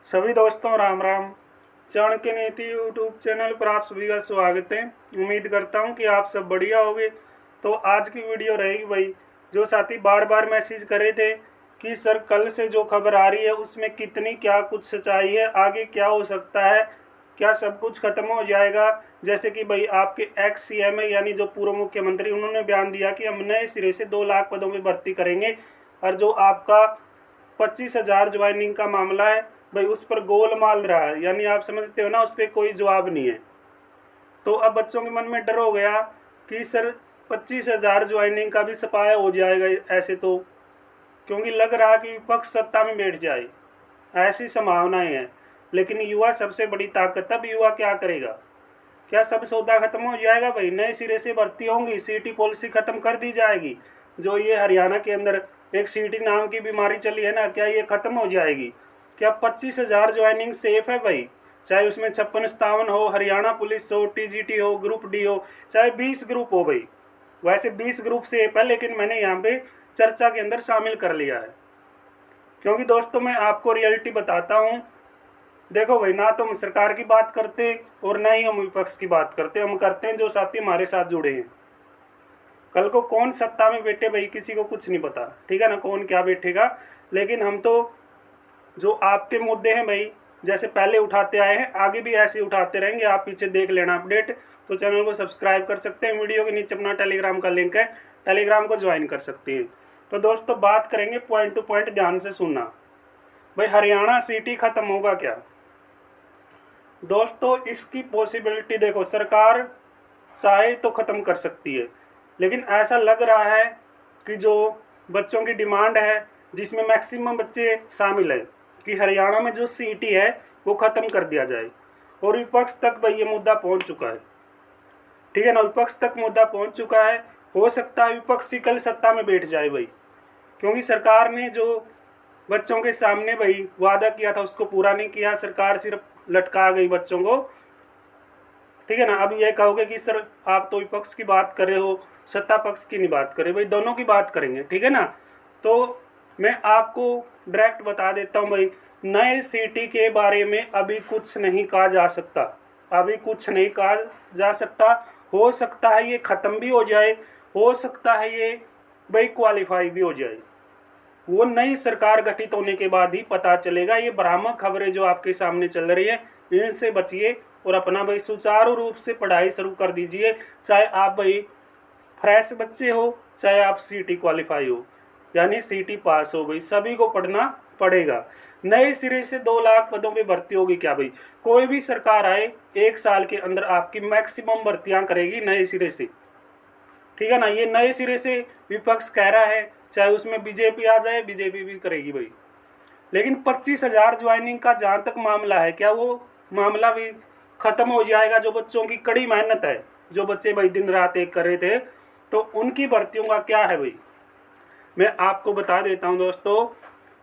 सभी दोस्तों राम राम। चाणक्य नीति यूट्यूब चैनल पर आप सभी का स्वागत है। उम्मीद करता हूं कि आप सब बढ़िया होंगे। तो आज की वीडियो रहेगी भाई, जो साथी बार बार मैसेज करे थे कि सर कल से जो खबर आ रही है उसमें कितनी क्या कुछ सच्चाई है, आगे क्या हो सकता है, क्या सब कुछ खत्म हो जाएगा। जैसे कि भाई आपके एक्स सीएम है यानी जो पूर्व मुख्यमंत्री, उन्होंने बयान दिया कि हम नए सिरे से 2 लाख पदों में भर्ती करेंगे। और जो आपका 25,000 ज्वाइनिंग का मामला है भाई, उस पर गोलमाल रहा है, यानी आप समझते हो ना, उस पर कोई जवाब नहीं है। तो अब बच्चों के मन में डर हो गया कि सर 25,000 ज्वाइनिंग का भी सफाया हो जाएगा ऐसे, तो क्योंकि लग रहा कि विपक्ष सत्ता में बैठ जाए, ऐसी संभावनाएं हैं। लेकिन युवा सबसे बड़ी ताकत। अब युवा क्या करेगा? क्या सब सौदा खत्म हो जाएगा भाई? नए सिरे से भर्ती होंगी, सीटी पॉलिसी खत्म कर दी जाएगी। जो ये हरियाणा के अंदर एक सीटी नाम की बीमारी चली है ना, क्या ये खत्म हो जाएगी? क्या 25,000 ज्वाइनिंग सेफ है भाई? चाहे उसमें 56-57 हो, हरियाणा पुलिस हो, टीजीटी हो, ग्रुप डी हो, चाहे 20 ग्रुप हो भाई। वैसे 20 ग्रुप सेफ है, लेकिन मैंने यहाँ पे चर्चा के अंदर शामिल कर लिया है, क्योंकि दोस्तों मैं आपको रियलिटी बताता हूँ। देखो भाई, ना तो हम सरकार की बात करते और ना ही हम विपक्ष की बात करते, हम करते हैं जो साथी हमारे साथ जुड़े हैं। कल को कौन सत्ता में बैठे भाई, किसी को कुछ नहीं पता, ठीक है ना, कौन क्या बैठेगा। लेकिन हम तो जो आपके मुद्दे हैं भाई, जैसे पहले उठाते आए हैं, आगे भी ऐसे ही उठाते रहेंगे। आप पीछे देख लेना अपडेट। तो चैनल को सब्सक्राइब कर सकते हैं, वीडियो के नीचे अपना टेलीग्राम का लिंक है, टेलीग्राम को ज्वाइन कर सकते हैं। तो दोस्तों बात करेंगे पॉइंट टू पॉइंट, ध्यान से सुनना भाई। हरियाणा सीटी खत्म होगा क्या? दोस्तों इसकी पॉसिबिलिटी देखो, सरकार चाहे तो ख़त्म कर सकती है, लेकिन ऐसा लग रहा है कि जो बच्चों की डिमांड है, जिसमें मैक्सिमम बच्चे शामिल है, कि हरियाणा में जो सीटी है वो ख़त्म कर दिया जाए। और विपक्ष तक भाई ये मुद्दा पहुंच चुका है, ठीक है ना, विपक्ष तक मुद्दा पहुंच चुका है। हो सकता है विपक्ष ही कल सत्ता में बैठ जाए भाई, क्योंकि सरकार ने जो बच्चों के सामने भाई वादा किया था उसको पूरा नहीं किया। सरकार सिर्फ लटका गई बच्चों को, ठीक है ना। अब ये कहोगे कि सर आप तो विपक्ष की बात कर रहे हो, सत्ता पक्ष की नहीं बात कर रहे। भाई दोनों की बात करेंगे, ठीक है ना। तो मैं आपको डायरेक्ट बता देता हूँ भाई, नए सिटी के बारे में अभी कुछ नहीं कहा जा सकता, अभी कुछ नहीं कहा जा सकता। हो सकता है ये ख़त्म भी हो जाए, हो सकता है ये भाई क्वालिफाई भी हो जाए। वो नई सरकार गठित होने के बाद ही पता चलेगा। ये भ्रामक खबरें जो आपके सामने चल रही है, इनसे बचिए और अपना भाई सुचारू रूप से पढ़ाई शुरू कर दीजिए। चाहे आप भाई फ्रेश बच्चे हो, चाहे आप सीटी क्वालिफाई हो, यानी सीटी पास हो, भाई सभी को पढ़ना पड़ेगा। नए सिरे से 2 लाख पदों पे भर्ती होगी क्या भाई? कोई भी सरकार आए, 1 साल के अंदर आपकी मैक्सिमम भर्तियां करेगी नए सिरे से, ठीक है ना। ये नए सिरे से विपक्ष कह रहा है, चाहे उसमें बीजेपी आ जाए, बीजेपी भी करेगी भाई। लेकिन 25,000 ज्वाइनिंग का जहाँ तक मामला है, क्या वो मामला भी ख़त्म हो जाएगा? जो बच्चों की कड़ी मेहनत है, जो बच्चे भाई दिन रात एक कर रहे थे, तो उनकी भर्तियों का क्या है भाई? मैं आपको बता देता हूँ दोस्तों,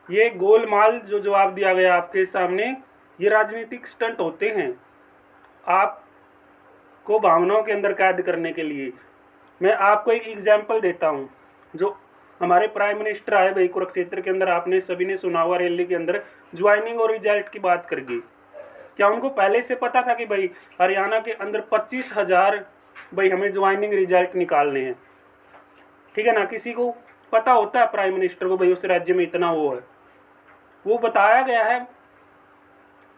ये गोलमाल जो जवाब दिया गया आपके सामने, ये राजनीतिक स्टंट होते हैं आपको भावनाओं के अंदर कैद करने के लिए। मैं आपको एक एग्जाम्पल देता हूँ। जो हमारे प्राइम मिनिस्टर आए भाई कुरुक्षेत्र के अंदर, आपने सभी ने सुना हुआ, रैली के अंदर ज्वाइनिंग और रिजल्ट की बात करके, क्या उनको पहले से पता था कि भाई हरियाणा के अंदर 25,000 भाई हमें ज्वाइनिंग रिजल्ट निकालने हैं? ठीक है ना, किसी को पता होता है प्राइम मिनिस्टर को भाई उस राज्य में इतना वो है? वो बताया गया है,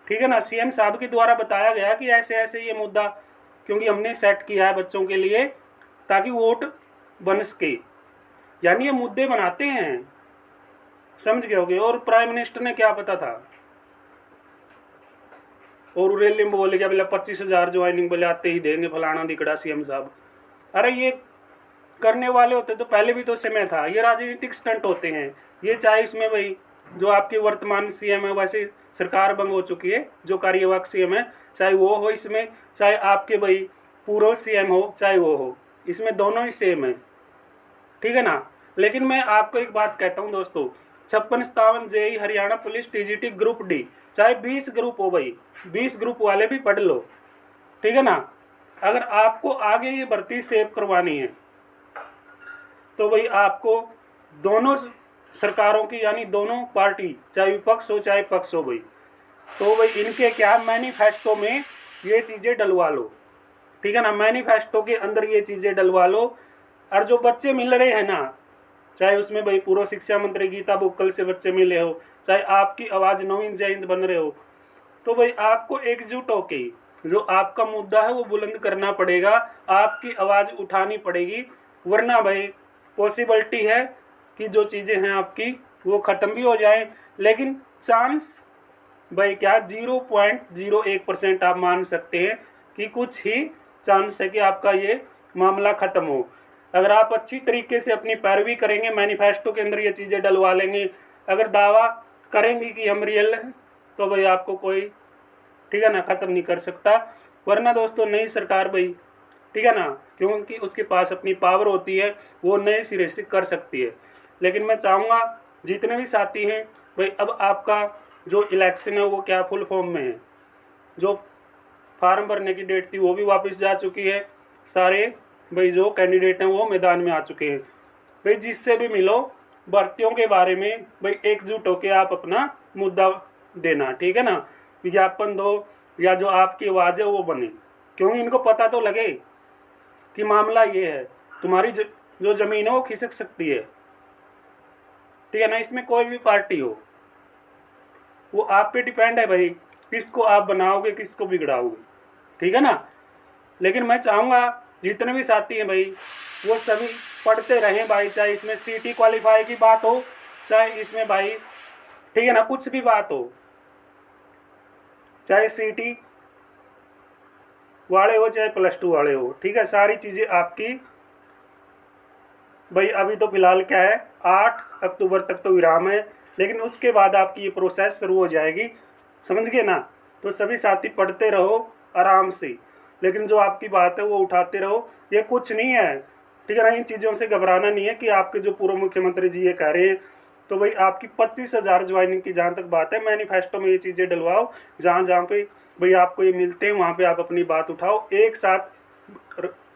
ठीक है ना, सीएम साहब के द्वारा बताया गया कि ऐसे ऐसे ये मुद्दा, क्योंकि हमने सेट किया है बच्चों के लिए ताकि वोट बन सके, यानी ये मुद्दे बनाते हैं, समझ गए होगे। और प्राइम मिनिस्टर ने क्या पता था, और रैली में बोले क्या, बोले 25,000 ज्वाइनिंग बोले आते ही देंगे, फलाना दिकड़ा सीएम साहब। अरे ये करने वाले होते तो पहले भी तो समय था। ये राजनीतिक स्टंट होते हैं ये, चाहे इसमें भाई जो आपके वर्तमान सीएम है, वैसे सरकार भंग हो चुकी है, जो कार्यवाहक सीएम है, चाहे वो हो इसमें, चाहे आपके भाई पूर्व सीएम हो, चाहे वो हो, इसमें दोनों ही सेम है, ठीक है ना। लेकिन मैं आपको एक बात कहता हूँ दोस्तों, 56-57 JE, Haryana police, TGT, group D, चाहे 20 ग्रुप हो भाई, 20 ग्रुप वाले भी पढ़ लो, ठीक है ना। अगर आपको आगे ये भर्ती सेव करवानी है तो भाई आपको दोनों सरकारों की, यानी दोनों पार्टी, चाहे विपक्ष हो चाहे पक्ष हो भाई, तो भाई इनके क्या मैनिफेस्टो में ये चीज़ें डलवा लो, ठीक है ना, मैनिफेस्टो के अंदर ये चीज़ें डलवा लो। और जो बच्चे मिल रहे हैं ना, चाहे उसमें भाई पूर्व शिक्षा मंत्री गीता बुक्कल से बच्चे मिले हो, चाहे आपकी आवाज़ नवीन जयंत बन रहे हो, तो भाई आपको एकजुट होके जो आपका मुद्दा है वो बुलंद करना पड़ेगा, आपकी आवाज़ उठानी पड़ेगी। वरना भाई पॉसिबिलिटी है कि जो चीज़ें हैं आपकी वो ख़त्म भी हो जाए, लेकिन चांस भाई क्या 0.01% आप मान सकते हैं कि कुछ ही चांस है कि आपका ये मामला ख़त्म हो। अगर आप अच्छी तरीके से अपनी पैरवी करेंगे, मैनिफेस्टो के अंदर ये चीज़ें डलवा लेंगे, अगर दावा करेंगे कि हम रियल हैं, तो भाई आपको कोई, ठीक है ना, ख़त्म नहीं कर सकता। वरना दोस्तों नई सरकार भाई, ठीक है ना, क्योंकि उसके पास अपनी पावर होती है, वो नए सिरे से कर सकती है। लेकिन मैं चाहूँगा जितने भी साथी हैं भाई, अब आपका जो इलेक्शन है वो क्या फुल फॉर्म में है, जो फार्म भरने की डेट थी वो भी वापस जा चुकी है, सारे भाई जो कैंडिडेट हैं वो मैदान में आ चुके हैं। भाई जिससे भी मिलो भर्तियों के बारे में भाई एकजुट होकर आप अपना मुद्दा देना, ठीक है ना, विज्ञापन दो या जो आपकी आवाज़ है वो बने, क्योंकि इनको पता तो लगे कि मामला ये है, तुम्हारी जो ज़मीन है वो खिसक सकती है, ठीक है ना। इसमें कोई भी पार्टी हो वो आप पे डिपेंड है भाई, किसको आप बनाओगे किसको बिगड़ाओगे, ठीक है ना। लेकिन मैं चाहूँगा जितने भी साथी हैं भाई वो सभी पढ़ते रहें भाई, चाहे इसमें सीटी क्वालिफाई की बात हो, चाहे इसमें भाई, ठीक है ना, कुछ भी बात हो, चाहे सीटी वाले हो चाहे +2 वाले हो, ठीक है, सारी चीज़ें आपकी भाई। अभी तो फिलहाल क्या है, 8 अक्टूबर तक तो विराम है, लेकिन उसके बाद आपकी ये प्रोसेस शुरू हो जाएगी, समझ गए ना। तो सभी साथी पढ़ते रहो आराम से, लेकिन जो आपकी बात है वो उठाते रहो, ये कुछ नहीं है, ठीक है ना। इन चीज़ों से घबराना नहीं है कि आपके जो पूर्व मुख्यमंत्री जी ये कह रहे हैं, तो भाई आपकी 25,000 ज्वाइनिंग की जहाँ तक बात है, मैनिफेस्टो में ये चीज़ें डलवाओ, जहाँ जहाँ पे भाई आपको ये मिलते हैं वहाँ पे आप अपनी बात उठाओ। एक साथ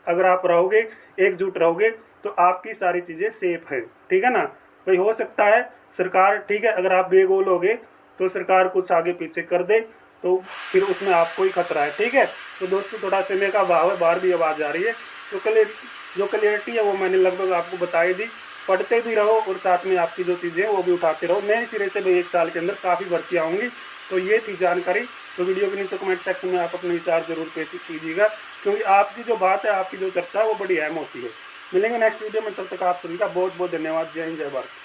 अगर आप रहोगे, एकजुट रहोगे, तो आपकी सारी चीज़ें सेफ हैं, ठीक है ना। भाई हो सकता है सरकार, ठीक है, अगर आप बेगोल होगे तो सरकार कुछ आगे पीछे कर दे, तो फिर उसमें आपको ही खतरा है, ठीक है। तो दोस्तों थोड़ा समय का भाव है, बाहर भी आवाज़ आ रही है, तो जो क्लियरिटी है वो मैंने लगभग आपको बताई दी। पढ़ते भी रहो और साथ में आपकी जो चीज़ें हैं वो भी उठाते रहो। नए सिरे से भाई 1 साल के अंदर काफ़ी भर्तियाँ होंगी। तो ये थी जानकारी। तो वीडियो के नीचे कमेंट सेक्शन में आप अपने विचार जरूर पेश कीजिएगा, क्योंकि आपकी जो बात है, आपकी जो चर्चा है वो बड़ी अहम होती है। मिलेंगे नेक्स्ट वीडियो में, तब तक आप सभी का बहुत बहुत धन्यवाद। जय हिंद, जय भारत।